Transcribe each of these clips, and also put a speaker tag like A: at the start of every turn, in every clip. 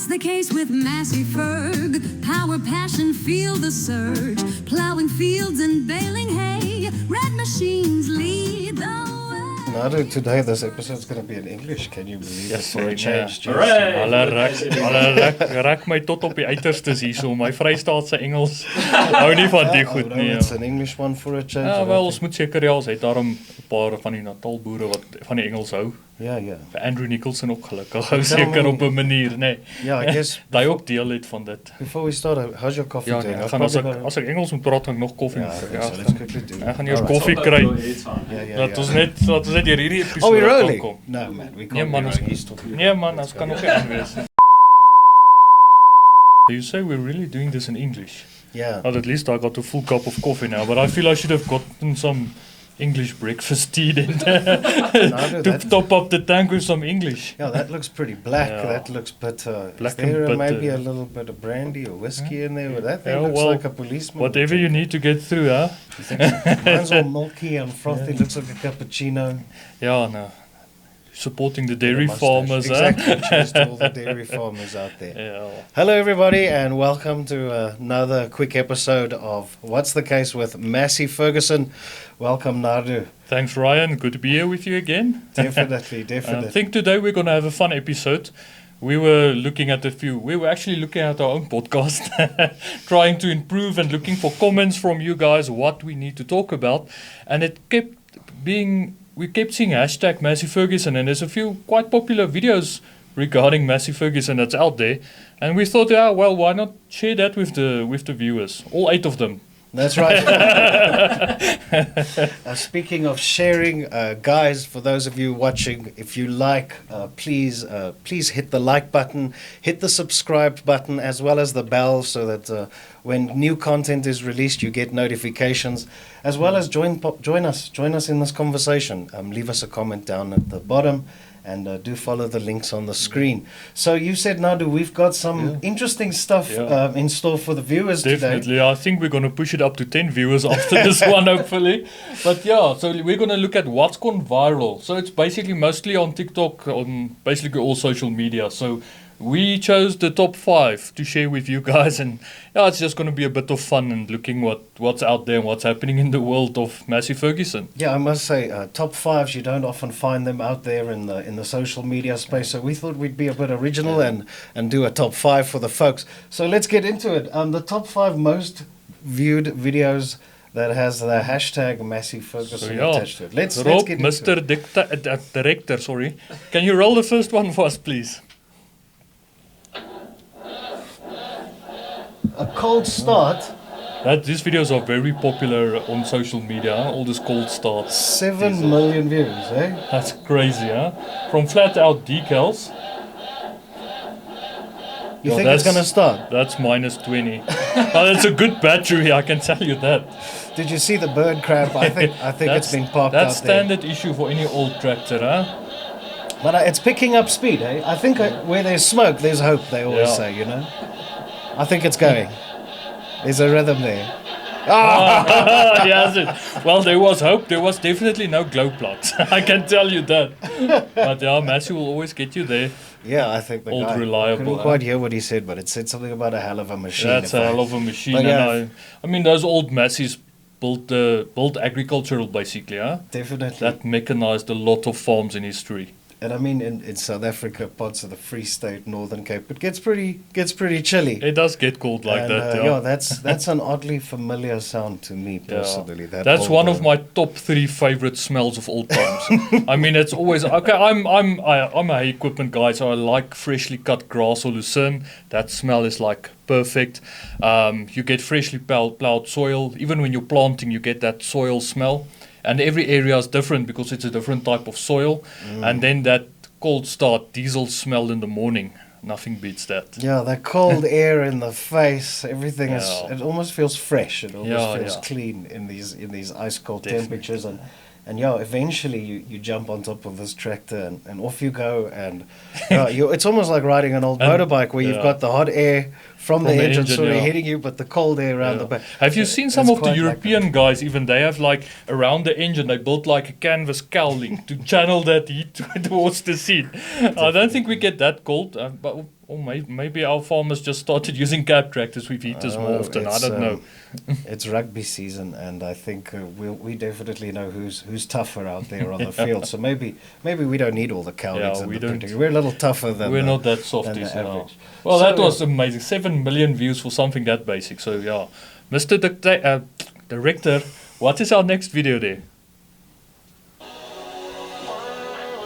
A: What's the case with Massey Ferg? Power, passion, feel the surge. Plowing fields and baling hay. Red machines lead the way.
B: Now, today this episode's going to be in English. Can you believe it? For a change.
C: Hulle rek my tot op die uiterstes hierso. My Vrystaatse Engels hou nie van die goed nie.
B: It's an English one for a change.
C: Ja, wel, ons moet seker ons het daarom 'n paar van die Natalboere wat van die Engels hou.
B: Ja.
C: Vir Andrew Nicholson ook gelukkig hou seker op 'n manier, nê. Nee.
B: Ja, I guess.
C: Daai ook deel het van dit.
B: Before we start, how's your coffee doing?
C: Ja, gaan as ek Engels moet praat, gaan ek nog koffie moet kry.
B: So let's quickly do.
C: Ek gaan eers koffie kry. Dat ons net hierdie episode
B: we rolling?
C: kom.
B: No man, we can't.
C: Nee man, ons kan nog nie aanwees. You say we're really doing this in English.
B: Yeah.
C: Well, at least I got a full cup of coffee now, but I feel I should have gotten some English breakfast tea then to top up the tank with some English.
B: Yeah, that looks pretty black.
C: Yeah.
B: That looks bitter.
C: Black
B: Is there
C: and
B: maybe
C: bitter.
B: a little bit of brandy or whiskey in there? Well, that thing
C: Yeah,
B: looks
C: well,
B: like a policeman.
C: Whatever you need to get through, huh?
B: Mine's all milky and frothy. Looks like a cappuccino.
C: Yeah, no. Supporting the dairy
B: Mustache.
C: farmers,
B: Exactly. Cheers to all the dairy farmers out there.
C: Yeah.
B: Hello, everybody, and welcome to another quick episode of What's the Case with Massey Ferguson. Welcome, Nardu.
C: Thanks, Ryan. Good to be here with you again.
B: Definitely, definitely.
C: I think today we're going to have a fun episode. We were actually looking at our own podcast, trying to improve and looking for comments from you guys, what we need to talk about. And we kept seeing hashtag Massey Ferguson, and there's a few quite popular videos regarding Massey Ferguson that's out there. And we thought, why not share that with the viewers, all 8 of them.
B: That's right. Speaking of sharing, guys, for those of you watching, if you like, please hit the like button, hit the subscribe button, as well as the bell, so that when new content is released, you get notifications, as well as join us in this conversation. Leave us a comment down at the bottom. And do follow the links on the screen. So you said, Nadu, we've got some interesting stuff in store for the viewers
C: Definitely.
B: today.
C: I think we're going to push it up to 10 viewers after this one, hopefully. But yeah, so we're going to look at what's gone viral. So it's basically mostly on TikTok, on basically all social media. So we chose the top 5 to share with you guys, and it's just going to be a bit of fun and looking what's out there and what's happening in the world of Massey Ferguson.
B: Yeah, I must say, top 5s, you don't often find them out there in the social media space. So we thought we'd be a bit original and do a top 5 for the folks. So let's get into it. The top 5 most viewed videos that has the hashtag Massey Ferguson attached to it. Let's
C: Rob,
B: get into
C: Mr.
B: it.
C: Director, sorry. Can you roll the first one for us, please?
B: A cold start.
C: These videos are very popular on social media, all these cold starts.
B: 7 million views, eh?
C: That's crazy, huh? From flat out decals.
B: You think it's going to start?
C: That's minus 20. That's a good battery, I can tell you that.
B: Did you see the bird crab? I think it's been parked
C: That's
B: out there.
C: standard issue for any old tractor, huh?
B: But it's picking up speed, eh? I think where there's smoke, there's hope, they always say, you know? I think it's going. There's a rhythm there.
C: Yes. Well, there was hope. There was definitely no glow plugs. I can tell you that. But yeah, Massey will always get you there.
B: Yeah, I think the
C: Old
B: guy
C: reliable,
B: couldn't quite hear what he said, but it said something about a hell of a machine.
C: That's a hell of a machine.
B: But
C: And I mean, those old Masseys built agricultural, basically, huh?
B: Definitely.
C: That mechanized a lot of farms in history.
B: And I mean, in South Africa, parts of the Free State, Northern Cape, it gets pretty chilly.
C: It does get cold like that.
B: Yeah, that's an oddly familiar sound to me personally.
C: Yeah. That's one of my top 3 favorite smells of all times. I mean, it's always okay. I'm a hay equipment guy, so I like freshly cut grass or lucerne. That smell is like perfect. You get freshly plowed soil. Even when you're planting, you get that soil smell. And every area is different because it's a different type of soil. And then that cold start diesel smell in the morning. Nothing beats that.
B: Yeah, that cold air in the face, everything it almost feels fresh. It almost feels clean in these ice cold temperatures. And eventually you jump on top of this tractor and off you go. And it's almost like riding an old motorbike where you've got the hot air from the engine sort of hitting you, but the cold air around the back.
C: Have you seen some of the European guys, even they have like around the engine, they built like a canvas cowling to channel that heat towards the seat. I don't think we get that cold, but Or maybe our farmers just started using cab tractors with heaters more often. I don't know.
B: It's rugby season, and I think we definitely know who's tougher out there on the field. So maybe we don't need all the cowlicks.
C: Yeah,
B: and
C: we
B: the
C: don't.
B: printing. We're a little tougher than
C: We're
B: the,
C: not that
B: than
C: softies.
B: the average.
C: Well,
B: So,
C: that was amazing. 7 million views for something that basic. So yeah, Mr. Director, what is our next video there?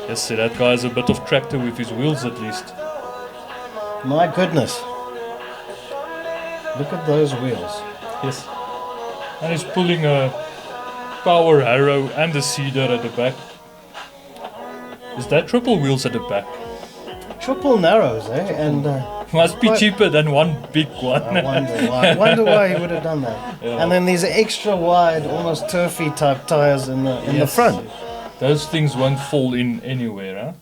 C: Yes, see, that guy has a bit of tractor with his wheels at least.
B: My goodness. Look at those wheels.
C: Yes. And he's pulling a power harrow and a seeder at the back. Is that triple wheels at the back?
B: Triple narrows, eh? And
C: Must be
B: quite-
C: cheaper than one big one.
B: I wonder why he would have done that.
C: Yeah.
B: And then these extra wide, almost turfy type tires in the
C: Yes.
B: front.
C: Those things won't fall in anywhere, huh?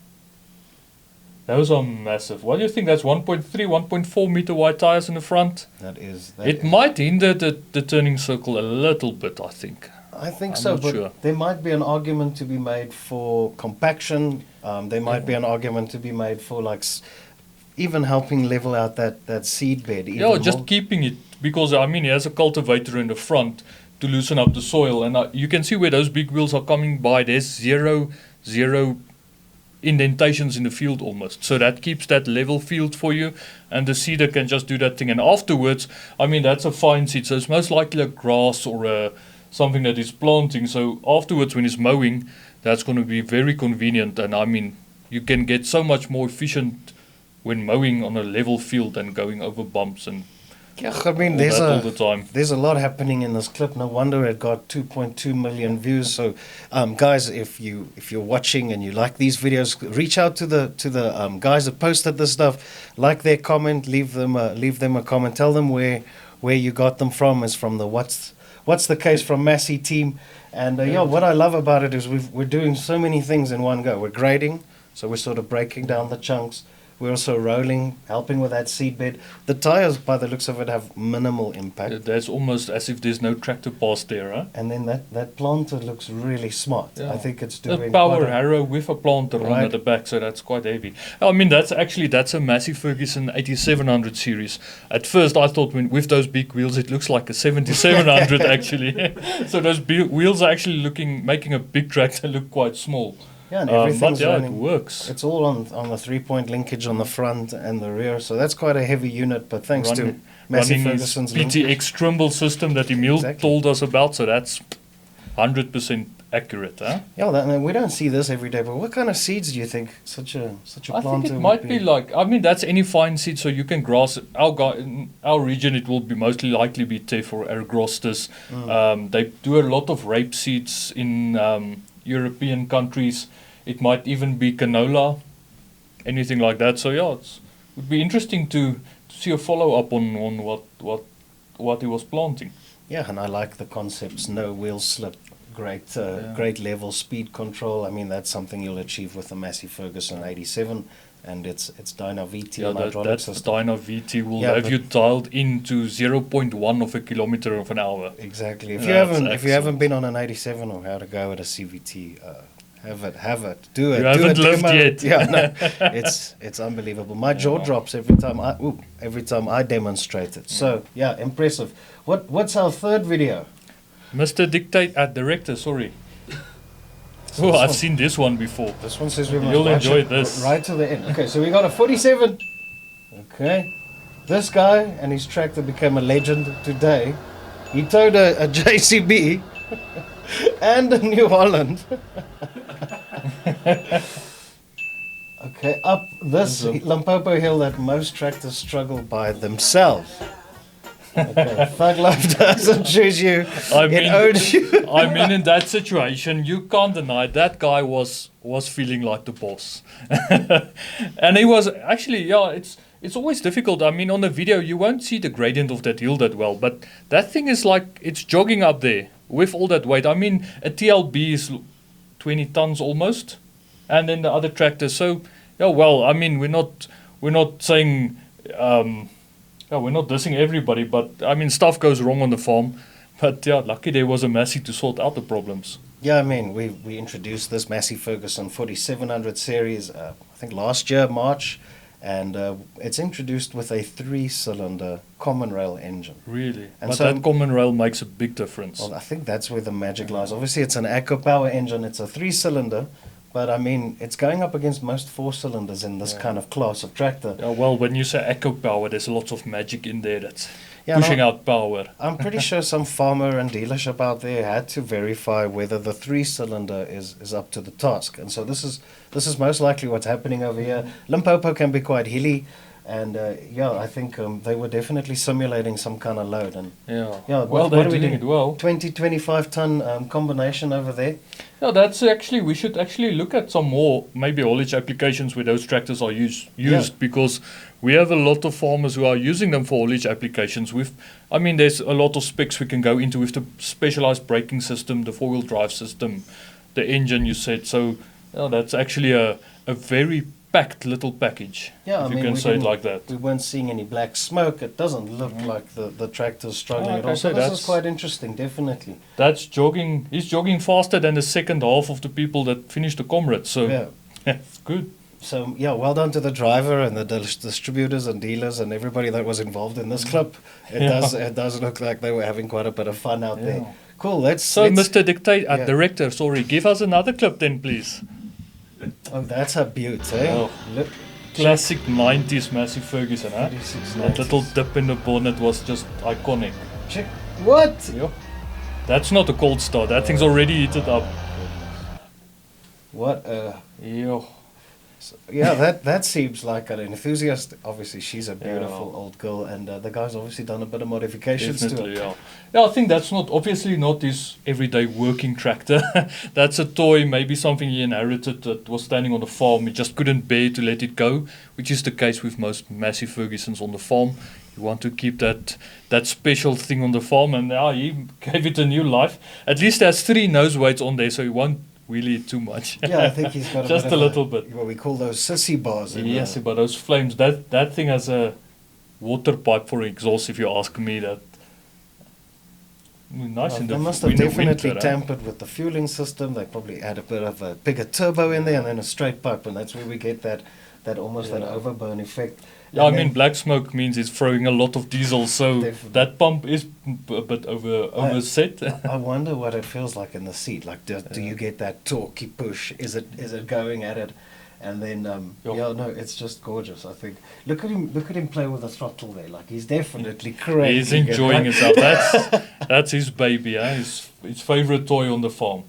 C: Those are massive. What do you think? That's 1.3, 1.4 meter wide tires in the front.
B: That is.
C: It might hinder the turning circle a little bit, I think.
B: I think
C: I'm
B: so,
C: not
B: but
C: sure.
B: there might be an argument to be made for compaction. There might be an argument to be made for even helping level out that seed bed. Even
C: Yeah, just
B: more.
C: keeping it, because I mean, he has a cultivator in the front to loosen up the soil, and you can see where those big wheels are coming by. There's zero indentations in the field almost, so that keeps that level field for you, and the seeder can just do that thing. And afterwards, I mean, that's a fine seed, so it's most likely a grass or something that is planting. So afterwards, when it's mowing, that's going to be very convenient, and I mean, you can get so much more efficient when mowing on a level field than going over bumps and
B: Yeah, I mean,
C: all
B: there's
C: that all the time.
B: there's a lot happening in this clip. No wonder it got 2.2 million views. So, guys, if you're watching and you like these videos, reach out to the guys that posted this stuff. Like their comment, leave them a comment. Tell them where you got them from. Is from the what's the case from Massey team. And yeah, what I love about it is we're doing so many things in one go. We're grading, so we're sort of breaking down the chunks. We're also rolling, helping with that seed bed. The tires, by the looks of it, have minimal impact.
C: That's almost as if there's no tractor pass there, huh?
B: And then that planter looks really smart.
C: Yeah.
B: I think it's
C: A
B: doing
C: power
B: quite a-
C: harrow with a planter on
B: Right.
C: at the back, so that's quite heavy. I mean, that's a Massey Ferguson 8700 series. At first, I thought with those big wheels, it looks like a 7700 actually. So those wheels are actually making a big tractor look quite small.
B: Yeah, and
C: But
B: everything's
C: yeah, it
B: running.
C: works.
B: It's all on the 3-point linkage on the front and the rear, so that's quite a heavy unit. But thanks to Massey
C: Running his
B: Ferguson's link-
C: PTX Trimble system that Emil
B: Exactly.
C: told us about, so that's 100% accurate, huh?
B: Yeah, we don't see this every day. But what kind of seeds do you think such a
C: I
B: planter
C: think it
B: would
C: might be like, I mean, that's any fine seed, so you can grass it. In our region, it will be mostly likely be teff or Ergrostis. They do a lot of rape seeds in European countries. It might even be canola, anything like that. So yeah, it would be interesting to see a follow up on what he was planting.
B: Yeah, and I like the concepts. No wheel slip, great level speed control. I mean, that's something you'll achieve with the Massey Ferguson 87, and it's Dyna VT
C: Yeah,
B: and hydraulic
C: that
B: system.
C: Dyna VT will
B: Yeah,
C: have
B: but-
C: you dialed into 0.1 of a kilometer of an hour.
B: Exactly. If
C: Yeah,
B: you haven't
C: that's
B: if you haven't been on an 87 or how to go at a CVT, have it. Do it.
C: You
B: do
C: haven't
B: a
C: lived
B: demo.
C: yet.
B: Yeah, no, it's unbelievable. My jaw drops every time I demonstrate it. So yeah, impressive. What's our third video?
C: Mr. Director, sorry. Oh, I've seen this one before.
B: This one says we must
C: You'll
B: watch
C: enjoy
B: it
C: this.
B: right to the end. Okay, so we got a 47. Okay, this guy and his tractor became a legend today. He towed a JCB and a New Holland. Okay, up this Limpopo hill that most tractors struggle by themselves. Okay, Thug Life doesn't choose you.
C: I
B: It
C: mean,
B: owns you.
C: I mean, in that situation, you can't deny that guy was feeling like the boss, and he was actually, yeah. It's always difficult. I mean, on the video, you won't see the gradient of that hill that well, but that thing is like it's jogging up there with all that weight. I mean, a TLB is 20 tons almost, and then the other tractor. So, yeah, well, I mean, we're not saying. Yeah, we're not dissing everybody, but I mean, stuff goes wrong on the farm. But yeah, lucky there was a Massey to sort out the problems.
B: Yeah, I mean, we introduced this Massey Ferguson 4700 series, I think last year, March, and it's introduced with a 3-cylinder common rail engine.
C: Really?
B: And
C: But
B: so-
C: that common rail makes a big difference.
B: Well, I think that's where the magic lies. Obviously, it's an Echo Power engine. It's a 3-cylinder, but I mean, it's going up against most 4-cylinders in this kind of class of tractor.
C: Yeah, well, when you say echo power, there's lots of magic in there that's
B: Yeah,
C: pushing
B: no,
C: out power.
B: I'm pretty sure some farmer and dealership out there had to verify whether the 3-cylinder is up to the task, and so this is most likely what's happening over here. Limpopo can be quite hilly, and I think they were definitely simulating some kind of load. And
C: Yeah.
B: yeah,
C: Well,
B: what
C: they're
B: are we
C: doing
B: doing?
C: it well.
B: 20-25 ton combination over there.
C: Yeah, that's actually, we should actually look at some more maybe haulage applications where those tractors are used because we have a lot of farmers who are using them for haulage applications. I mean, there's a lot of specs we can go into with the specialized braking system, the 4-wheel drive system, the engine you said. So that's actually a very packed little package,
B: Yeah,
C: if
B: I
C: you
B: mean,
C: can
B: we
C: say it
B: didn't-
C: like that.
B: We weren't seeing any black smoke. It doesn't look like the tractor's struggling at
C: Okay,
B: all. So
C: so
B: this
C: that's-
B: is quite interesting, definitely.
C: That's jogging. He's jogging faster than the second half of the people that finished the comrades. So
B: Yeah.
C: it's good.
B: So yeah, well done to the driver and the distributors and dealers and everybody that was involved in this clip. It does look like they were having quite a bit of fun out there. Cool.
C: So, Mr.
B: yeah.
C: Director, sorry, give us another clip then, please.
B: Oh, that's a beaut, eh?
C: Oh.
B: Look,
C: Classic 90s Massey Ferguson, huh?
B: 36
C: That little dip in the bonnet was just iconic.
B: check. What?
C: Yeah. That's not a cold start. That thing's already heated up.
B: What?
C: Yeah.
B: Yeah, that seems like an enthusiast. Obviously, she's a beautiful
C: Yeah.
B: old girl, and the guy's obviously done a bit of modifications
C: Definitely,
B: to it.
C: yeah. Yeah, I think that's obviously not his everyday working tractor. That's a toy, maybe something he inherited that was standing on the farm. He just couldn't bear to let it go, which is the case with most Massey Fergusons on the farm. You want to keep that special thing on the farm, and he gave it a new life. At least there's 3 nose weights on there, so he won't wheelie it too much.
B: Yeah, I think he's got
C: Just
B: bit
C: a
B: of
C: little bit.
B: What we call those sissy bars. in
C: Yes,
B: there.
C: but those flames, that thing has a water pipe for exhaust, if you ask me. That nice
B: Well,
C: in
B: they
C: the
B: must have
C: in the
B: definitely
C: winter, huh?
B: tampered with the fueling system. They probably add a bit of a bigger turbo in there and then a straight pipe, and that's where we get that almost that
C: Yeah.
B: overburn effect.
C: Yeah, I
B: And
C: mean,
B: then-
C: black smoke means it's throwing a lot of diesel, so
B: Definitely.
C: that pump is a bit overset.
B: I wonder what it feels like in the seat. Like, do you get that torquey push? Is it going at it? And then, no, it's just gorgeous. I think. Look at him play with the throttle there. Like he's definitely crazy.
C: He's enjoying himself. That's his baby, eh? His favorite toy on the farm.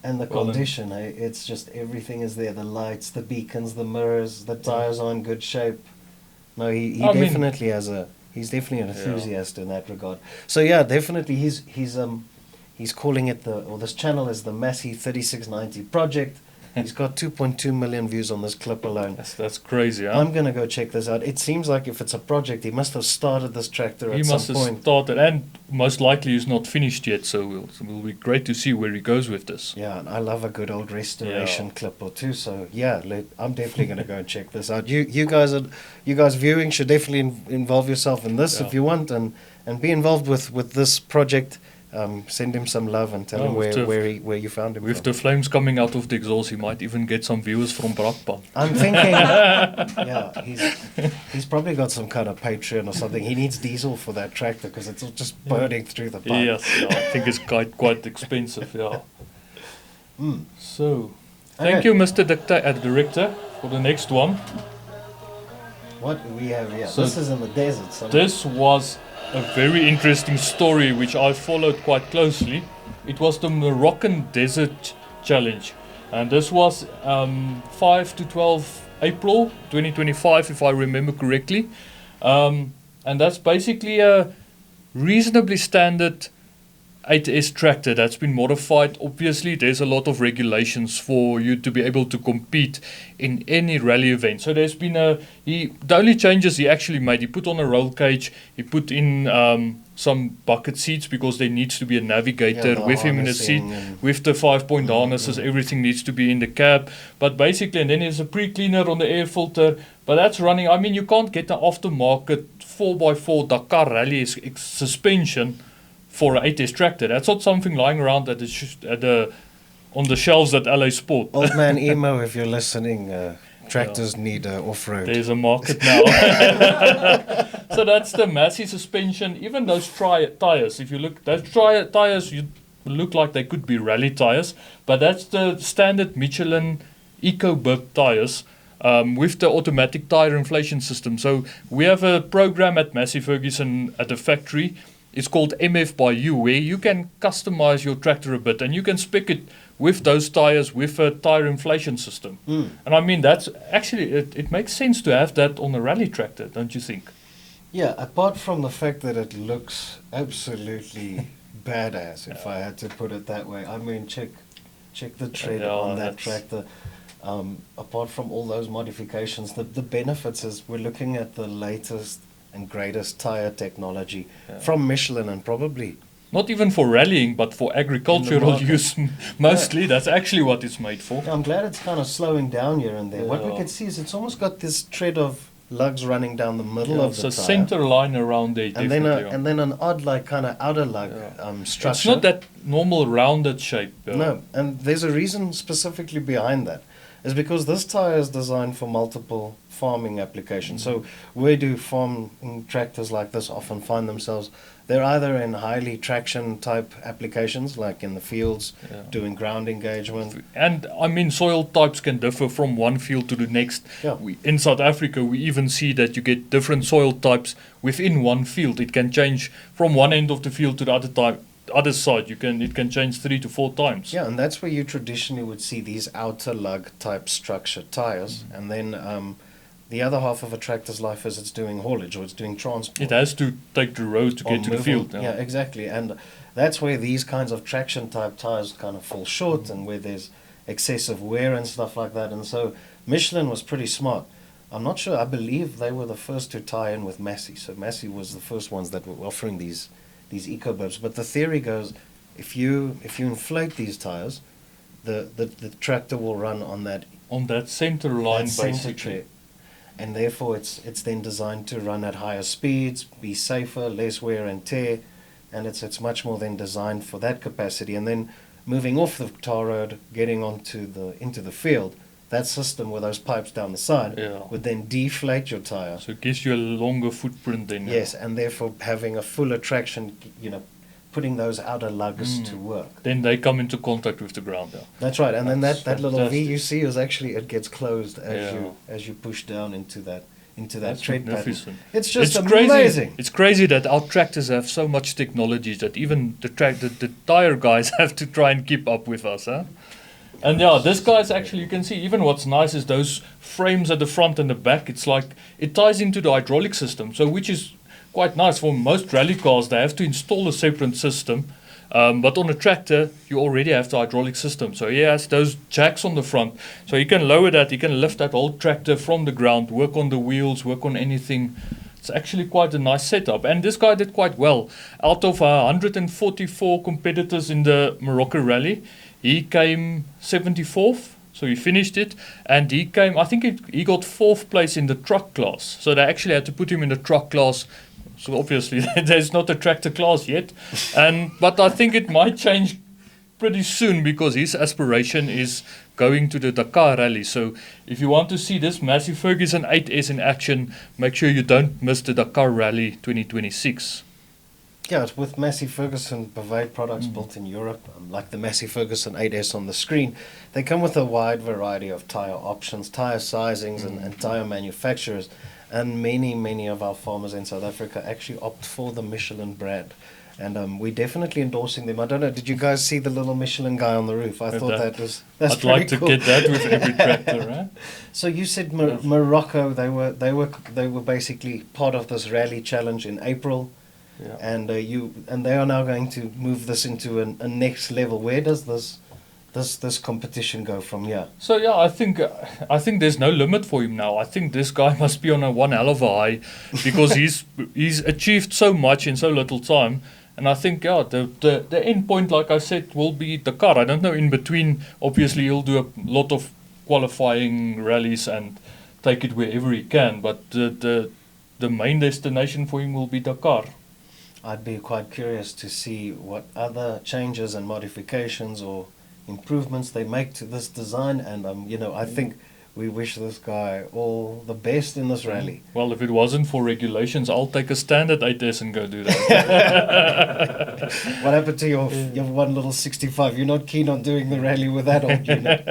B: And the
C: Well, then-
B: condition, it's just everything is there. The lights, the beacons, the mirrors, the tires are in good shape. No, he
C: I mean-
B: definitely he's definitely an enthusiast in that regard. So yeah, definitely he's calling it this channel is the Massey 3690 project. He's got 2.2 million views on this clip alone.
C: That's crazy, huh?
B: I'm gonna go check this out. It seems like if it's a project, he must have started this tractor
C: He
B: at
C: must
B: some
C: have
B: point.
C: started, and most likely he's not finished yet, so it will be great to see where he goes with this.
B: Yeah, and I love a good old restoration clip or two. So yeah, I'm definitely going to go and check this out. You guys viewing should definitely involve yourself in this
C: Yeah.
B: if you want, and be involved with this project. Send him some love and tell
C: Oh,
B: him
C: with
B: where you found him.
C: With
B: from.
C: the flames coming out of the exhaust, he might even get some viewers from Brakpan.
B: I'm thinking, yeah, he's probably got some kind of Patreon or something. He needs diesel for that tractor because it's just burning through the pipe.
C: Yes, yeah, I think it's quite expensive, yeah. So, thank
B: Okay.
C: you, Mr. Director, for the next one.
B: What do we have here?
C: So
B: this is in the desert. So
C: This was a very interesting story which I followed quite closely. It was the Moroccan Desert Challenge, and this was 5 to 12 April 2025, if I remember correctly. And that's basically a reasonably standard 8S tractor that's been modified. Obviously, there's a lot of regulations for you to be able to compete in any rally event. So there's been the only changes he actually made, he put on a roll cage, he put in some bucket seats because there needs to be a navigator
B: the
C: with him in the seat,
B: harnessing and-
C: with the 5-point harnesses, everything needs to be in the cab. But basically, and then there's a pre-cleaner on the air filter, but that's running. I mean, you can't get an aftermarket 4x4 Dakar Rally suspension for an 8S tractor. That's not something lying around on the shelves at LA Sport.
B: Old man Emo, if you're listening, Tractors need off-road.
C: There's a market now. So that's the Massey suspension. Even those tires, if you look, those tires you look like they could be rally tires, but that's the standard Michelin EcoBib tires with the automatic tire inflation system. So we have a program at Massey Ferguson at the factory. It's called MF by You, where you can customize your tractor a bit and you can spec it with those tires with a tire inflation system. And I mean, that's actually, it makes sense to have that on a rally tractor, don't you think?
B: Yeah, apart from the fact that it looks absolutely badass, if I had to put it that way. I mean, check the tread on that tractor. Apart from all those modifications, the benefits is we're looking at the latest and greatest tire technology from Michelin, and probably
C: not even for rallying, but for agricultural use mostly. That's actually what it's made for.
B: I'm glad it's kind of slowing down here and there. What we can see is it's almost got this tread of lugs running down the middle of the tire.
C: So center line around there,
B: and then an odd like kind of outer lug structure.
C: It's not that normal rounded shape.
B: No, and there's a reason specifically behind that. Is because this tire is designed for multiple farming applications. So where do farming tractors like this often find themselves? They're either in highly traction type applications, like in the fields, doing ground engagement.
C: And I mean, soil types can differ from one field to the next.
B: Yeah.
C: In South Africa, we even see that you get different soil types within one field. It can change from one end of the field to the other side. It can change 3 to 4 times.
B: Yeah, and that's where you traditionally would see these outer lug type structure tires. And then the other half of a tractor's life is it's doing haulage or it's doing transport.
C: It has to take the road to get to the field.
B: Yeah, exactly. And that's where these kinds of traction type tires kind of fall short and where there's excessive wear and stuff like that. And so Michelin was pretty smart. I'm not sure, I believe they were the first to tie in with Massey. So Massey was the first ones that were offering these EcoBibs. But the theory goes, if you inflate these tires, the tractor will run on that
C: center line,
B: basically. Tread. And therefore it's then designed to run at higher speeds, be safer, less wear and tear, and it's much more then designed for that capacity. And then moving off the tar road, getting into the field, that system with those pipes down the side would then deflate your tire.
C: So it gives you a longer footprint then.
B: Yes, and therefore having a fuller traction, putting those outer lugs to work.
C: Then they come into contact with the ground. Yeah.
B: That's right, and then that little V you see is actually, it gets closed as you push down into that tread pattern. It's just amazing.
C: Crazy. It's crazy that our tractors have so much technology that even the tire guys have to try and keep up with us, huh? And this guy's actually, you can see, even what's nice is those frames at the front and the back. It's like, it ties into the hydraulic system, so which is quite nice. For most rally cars, they have to install a separate system. But on a tractor, you already have the hydraulic system. So he has those jacks on the front. So you can lower that, you can lift that whole tractor from the ground, work on the wheels, work on anything. It's actually quite a nice setup. And this guy did quite well. Out of 144 competitors in the Morocco Rally, he came 74th. So he finished it, and he came, I think he got 4th place in the truck class. So they actually had to put him in the truck class. So obviously there's not a tractor class yet. But I think it might change pretty soon because his aspiration is going to the Dakar Rally. So if you want to see this Massey Ferguson 8S in action, make sure you don't miss the Dakar Rally 2026.
B: Yeah, it's with Massey Ferguson Pavade products built in Europe, like the Massey Ferguson 8S on the screen. They come with a wide variety of tire options, tire sizings, and tire manufacturers. And many of our farmers in South Africa actually opt for the Michelin brand. And we're definitely endorsing them. I don't know, did you guys see the little Michelin guy on the roof? I thought that's
C: I'd like to get that with every tractor, right?
B: So you said Morocco, they were basically part of this rally challenge in April.
C: Yeah.
B: And they are now going to move this into a next level. Where does this competition go from here?
C: So I think there's no limit for him now. I think this guy must be on a one hell of a high because he's achieved so much in so little time. And I think the end point, like I said, will be Dakar. I don't know in between. Obviously, he'll do a lot of qualifying rallies and take it wherever he can. But the main destination for him will be Dakar.
B: I'd be quite curious to see what other changes and modifications or improvements they make to this design. And I think we wish this guy all the best in this rally.
C: Well, if it wasn't for regulations, I'll take a standard 8S and go do that.
B: What happened to your one little 65? You're not keen on doing the rally with that old unit.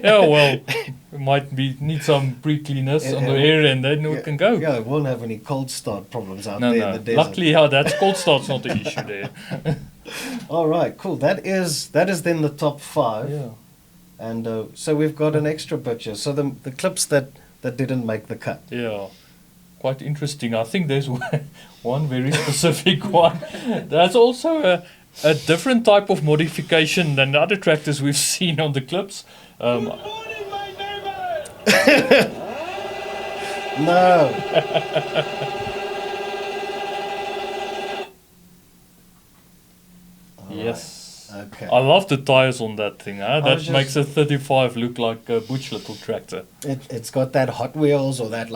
C: Yeah, well, it might need some pre-cleaners on the area and then we can go.
B: Yeah, it won't have any cold start problems out
C: No,
B: there
C: no.
B: in the desert.
C: Luckily, yeah, that's cold start's not the issue there.
B: All right, cool. That is then the top 5.
C: Yeah.
B: And so we've got an extra bit here. So the clips that didn't make the cut.
C: Yeah, quite interesting. I think there's one very specific one. That's also a different type of modification than the other tractors we've seen on the clips.
B: No.
C: Yes.
B: Okay.
C: I love the tires on that thing.
B: was
C: That
B: just-
C: makes a 35 look like a butch little tractor.
B: It's got that Hot Wheels or that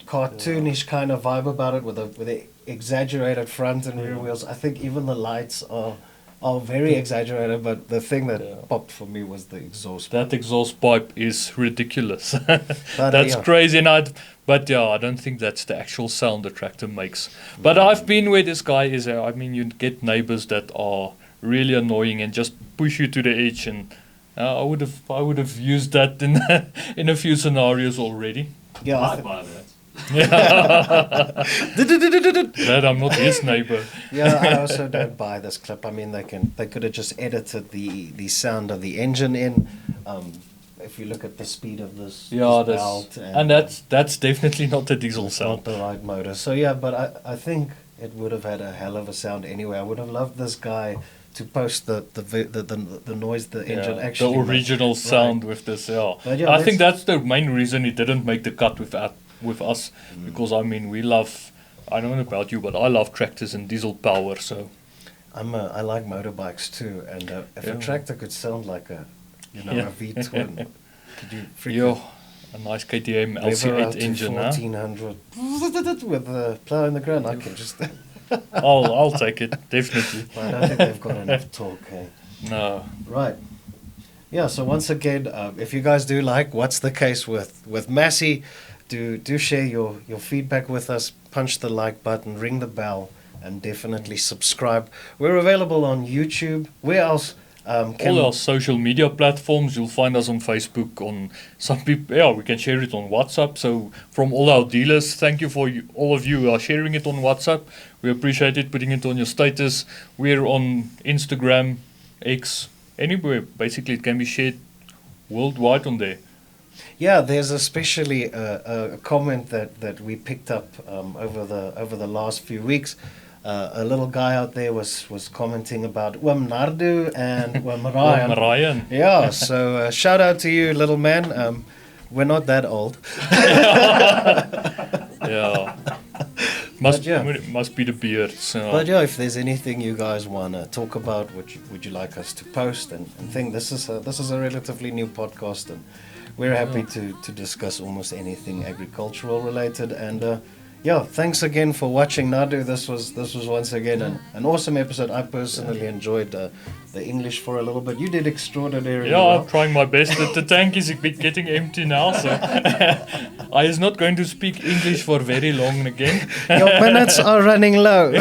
B: cartoonish kind of vibe about it with the exaggerated front and rear wheels. I think even the lights are very exaggerated, but the thing that popped for me was the exhaust.
C: That exhaust pipe is ridiculous.
B: But,
C: That's
B: yeah.
C: crazy. But I don't think that's the actual sound the tractor makes. But I've been where this guy is. I mean, you get neighbors that are really annoying and just push you to the edge. And I would have used that in a few scenarios already.
B: Yeah,
D: I'd buy that.
C: That I'm not his neighbor.
B: yeah. I also don't buy this clip. I mean, they could have just edited the sound of the engine in. If you look at the speed of this belt,
C: and that's definitely not the diesel
B: it's
C: sound.
B: not the right motor. So yeah, but I think it would have had a hell of a sound anyway. I would have loved this guy to post the noise the engine actually
C: the
B: makes.
C: original sound
B: Right.
C: with this. Yeah,
B: But yeah,
C: I think
B: let's-
C: that's the main reason he didn't make the cut with us because I mean we love. I don't know about you, but I love tractors and diesel power. So
B: I like motorbikes too, and if a tractor could sound like a
C: Yeah.
B: a V twin, could you
C: yeah, a nice KTM LC8 engine, huh?
B: 1400 with the plow in the ground. I can just.
C: I'll take it definitely.
B: I don't think they've got enough torque. Hey?
C: No,
B: Right. Yeah. So once again, if you guys do like what's the case with Massey, do share your feedback with us. Punch the like button, ring the bell, and definitely subscribe. We're available on YouTube. Where else?
C: all our social media platforms, you'll find us on Facebook, on some people, we can share it on WhatsApp. So from all our dealers, thank you for all of you who are sharing it on WhatsApp. We appreciate it, putting it on your status. We're on Instagram, X, anywhere. Basically, it can be shared worldwide on there.
B: Yeah, there's especially a comment that we picked up over the last few weeks. A little guy out there was commenting about Nardu and Marian.
C: Marian.
B: Yeah, so shout out to you, little man. We're not that old.
C: Yeah. It must be the beard. So.
B: But yeah, if there's anything you guys want to talk about, would you like us to post and think this is a relatively new podcast, and we're happy to discuss almost anything agricultural related. And thanks again for watching, Nadu. This was once again an awesome episode. I personally enjoyed the English for a little bit. You did extraordinarily
C: Yeah,
B: well.
C: I'm trying my best. The tank is getting empty now, so I is not going to speak English for very long again.
B: Your minutes are running low.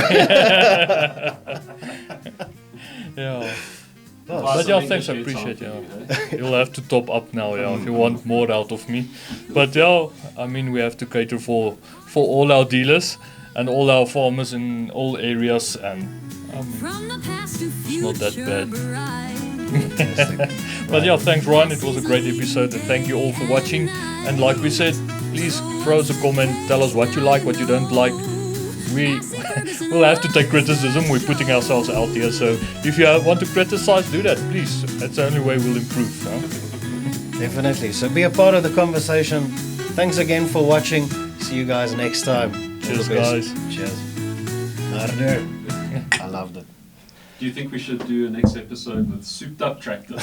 C: Yeah.
D: Buy
C: But
D: some
C: thanks, I
D: English
C: appreciate
D: later
C: it.
D: on
C: Yeah.
D: for you,
C: You'll have to top up now, if you want more out of me. But I mean, we have to cater for all our dealers and all our farmers in all areas, and
A: From the past to
C: not that
A: future
C: bad.
A: bright.
C: But thanks Ryan, it was a great episode, and thank you all for watching. And like we said, please throw us a comment, tell us what you like, what you don't like. We'll have to take criticism. We're putting ourselves out here, so if you want to criticize, do that, please. That's the only way we'll improve. Huh?
B: Definitely. So be a part of the conversation. Thanks again for watching. See you guys next time. All
C: Cheers,
B: the best.
C: guys.
B: Cheers. Narder. I loved it.
D: Do you think we should do a next episode with souped up tractors?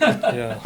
C: Yeah.